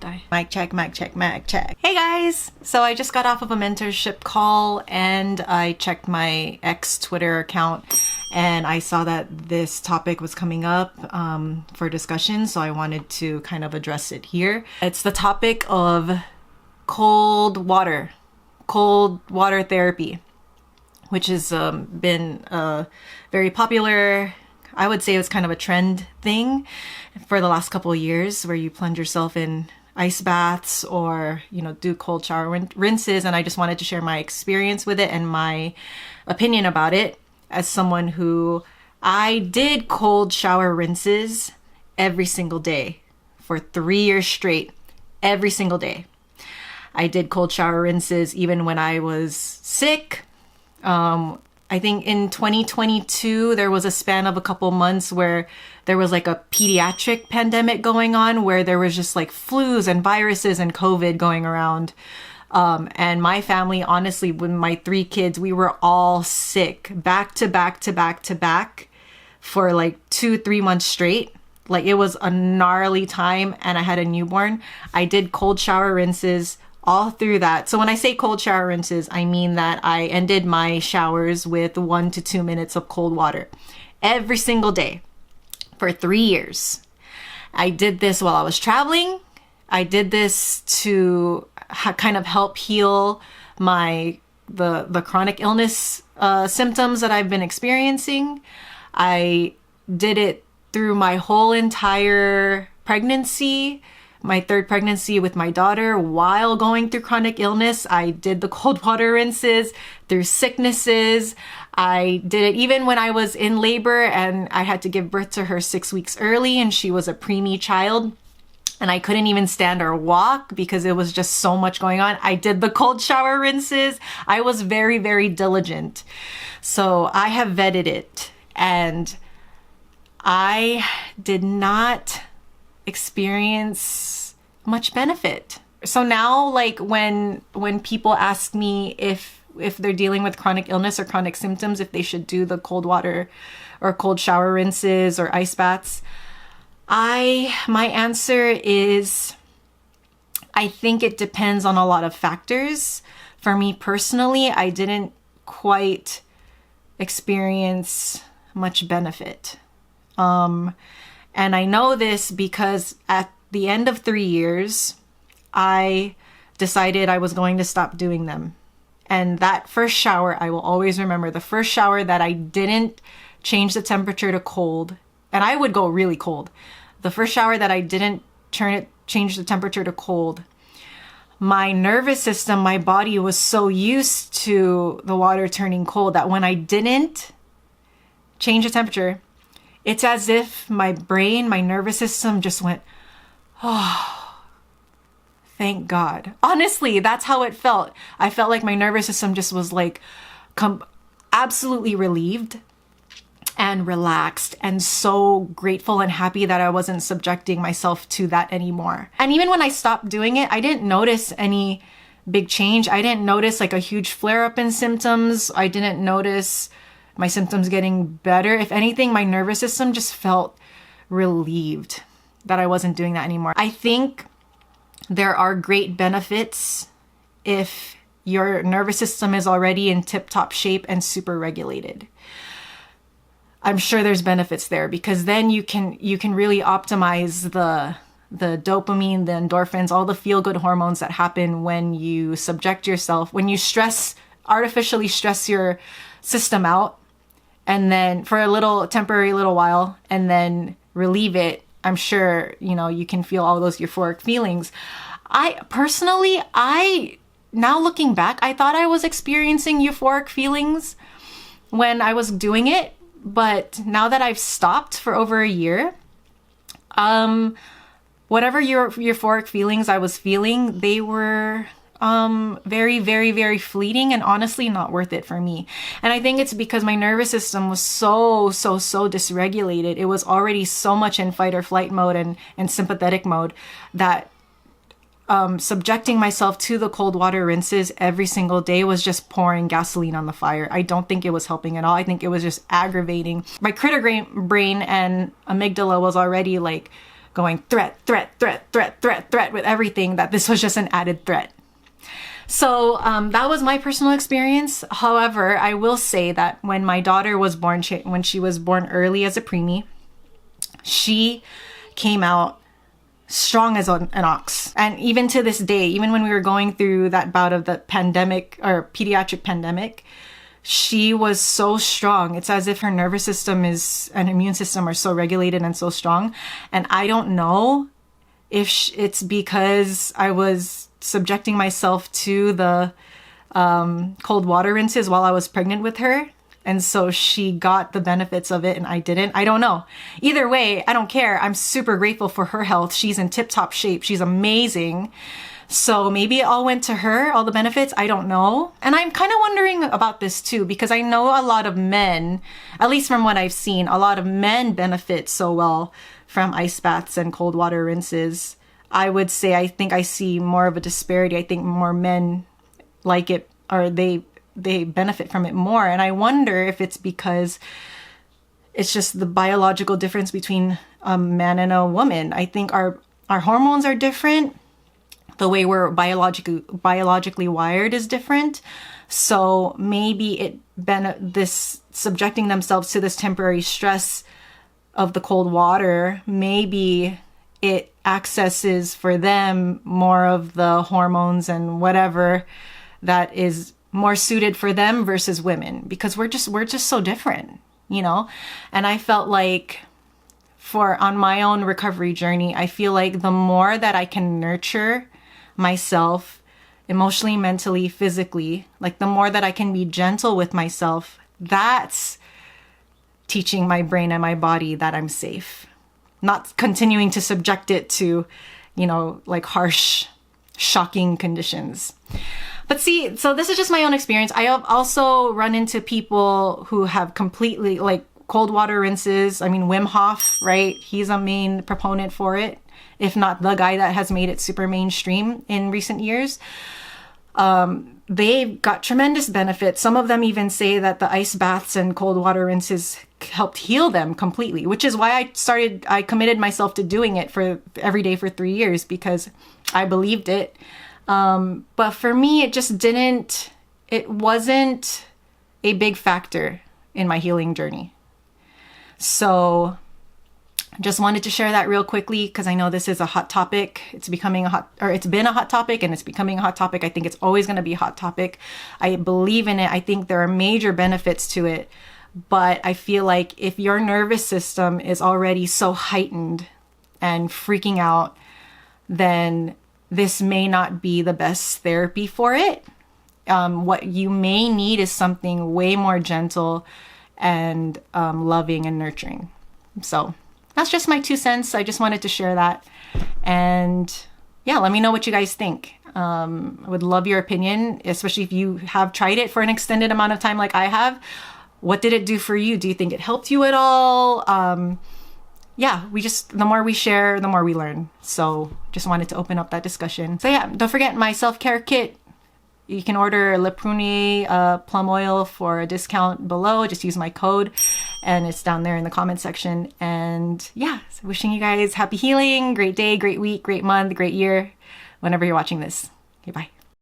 die. Mic check, mic check, mic check. Hey guys! So I just got off of a mentorship call and I checked my ex Twitter account and I saw that this topic was coming up for discussion, so I wanted to kind of address it here. It's the topic of cold water therapy, which has been very popular. I would say it was kind of a trend thing for the last couple of years, where you plunge yourself in ice baths or, do cold shower rinses. And I just wanted to share my experience with it and my opinion about it as someone who I did cold shower rinses every single day for 3 years straight, every single day. I did cold shower rinses even when I was sick. I think in 2022, there was a span of a couple months where there was like a pediatric pandemic going on, where there was just like flus and viruses and COVID going around. And my family, honestly, with my 3 kids, we were all sick back to back to back to back for like 2-3 months straight. Like, it was a gnarly time, and I had a newborn. I did cold shower rinses all through that. So when I say cold shower rinses, I mean that I ended my showers with 1 to 2 minutes of cold water every single day for 3 years. I did this while I was traveling. I did this to kind of help heal the chronic illness symptoms that I've been experiencing. I did it through my whole entire pregnancy, my 3rd pregnancy with my daughter. While going through chronic illness, I did the cold water rinses through sicknesses. I did it even when I was in labor and I had to give birth to her 6 weeks early, and she was a preemie child and I couldn't even stand or walk because it was just so much going on. I did the cold shower rinses. I was very, very diligent. So I have vetted it, and I did not experience much benefit. So now, like, when people ask me if they're dealing with chronic illness or chronic symptoms, if they should do the cold water or cold shower rinses or ice baths, my answer is, I think it depends on a lot of factors. For me personally, I didn't quite experience much benefit. And I know this because at the end of 3 years, I decided I was going to stop doing them. And that first shower, I will always remember the first shower that I didn't change the temperature to cold. And I would go really cold. The first shower that I didn't change the temperature to cold. My nervous system, my body was so used to the water turning cold that when I didn't change the temperature, it's as if my brain, my nervous system just went, oh, thank God. Honestly, that's how it felt. I felt like my nervous system just was like absolutely relieved and relaxed and so grateful and happy that I wasn't subjecting myself to that anymore. And even when I stopped doing it, I didn't notice any big change. I didn't notice like a huge flare up in symptoms. I didn't notice my symptoms getting better. If anything, my nervous system just felt relieved that I wasn't doing that anymore. I think there are great benefits if your nervous system is already in tip-top shape and super regulated. I'm sure there's benefits there, because then you can really optimize the dopamine, the endorphins, all the feel-good hormones that happen when you subject yourself, when you artificially stress your system out, and then for a temporary little while, and then relieve it. I'm sure, you can feel all those euphoric feelings. Now looking back, I thought I was experiencing euphoric feelings when I was doing it. But now that I've stopped for over a year, whatever euphoric feelings I was feeling, they were very, very, very fleeting and honestly not worth it for me. And I think it's because my nervous system was so dysregulated. It was already so much in fight or flight mode and sympathetic mode that subjecting myself to the cold water rinses every single day was just pouring gasoline on the fire. I don't think it was helping at all. I think it was just aggravating. My critter brain and amygdala was already like going threat, threat, threat, threat, threat, threat with everything, that this was just an added threat. So that was my personal experience. However, I will say that when my daughter was born, when she was born early as a preemie, she came out strong as an ox. And even to this day, even when we were going through that bout of the pandemic or pediatric pandemic, she was so strong. It's as if her nervous system and immune system are so regulated and so strong. And I don't know if it's because I was subjecting myself to the cold water rinses while I was pregnant with her. And so she got the benefits of it and I didn't. I don't know. Either way, I don't care. I'm super grateful for her health. She's in tip-top shape. She's amazing. So maybe it all went to her, all the benefits. I don't know. And I'm kind of wondering about this too, because I know a lot of men, at least from what I've seen, a lot of men benefit so well from ice baths and cold water rinses. I would say I think I see more of a disparity. I think more men like it, or they benefit from it more. And I wonder if it's because it's just the biological difference between a man and a woman. I think our hormones are different. The way we're biologically wired is different. So maybe this subjecting themselves to this temporary stress of the cold water, maybe it accesses for them more of the hormones and whatever that is more suited for them versus women, because we're just so different, you know? And I felt like on my own recovery journey, I feel like the more that I can nurture myself emotionally, mentally, physically, like the more that I can be gentle with myself, that's teaching my brain and my body that I'm safe. Not continuing to subject it to, like harsh, shocking conditions. But see, so this is just my own experience. I have also run into people who have completely like cold water rinses. I mean, Wim Hoff, right? He's a main proponent for it, if not the guy that has made it super mainstream in recent years. They've got tremendous benefits. Some of them even say that the ice baths and cold water rinses helped heal them completely, which is why I committed myself to doing it for every day for 3 years, because I believed it. But for me, it wasn't a big factor in my healing journey. So just wanted to share that real quickly, because I know this is a hot topic. It's been a hot topic and it's becoming a hot topic. I think it's always going to be a hot topic. I believe in it. I think there are major benefits to it. But I feel like if your nervous system is already so heightened and freaking out, then this may not be the best therapy for it. What you may need is something way more gentle and loving and nurturing. So that's just my 2 cents. I just wanted to share that. And yeah, let me know what you guys think. I would love your opinion, especially if you have tried it for an extended amount of time like I have. What did it do for you? Do you think it helped you at all? The more we share, the more we learn. So just wanted to open up that discussion. So yeah, don't forget my self-care kit. You can order Le Prunier plum oil for a discount below. Just use my code and it's down there in the comment section. And yeah, so wishing you guys happy healing, great day, great week, great month, great year, whenever you're watching this. Okay, bye.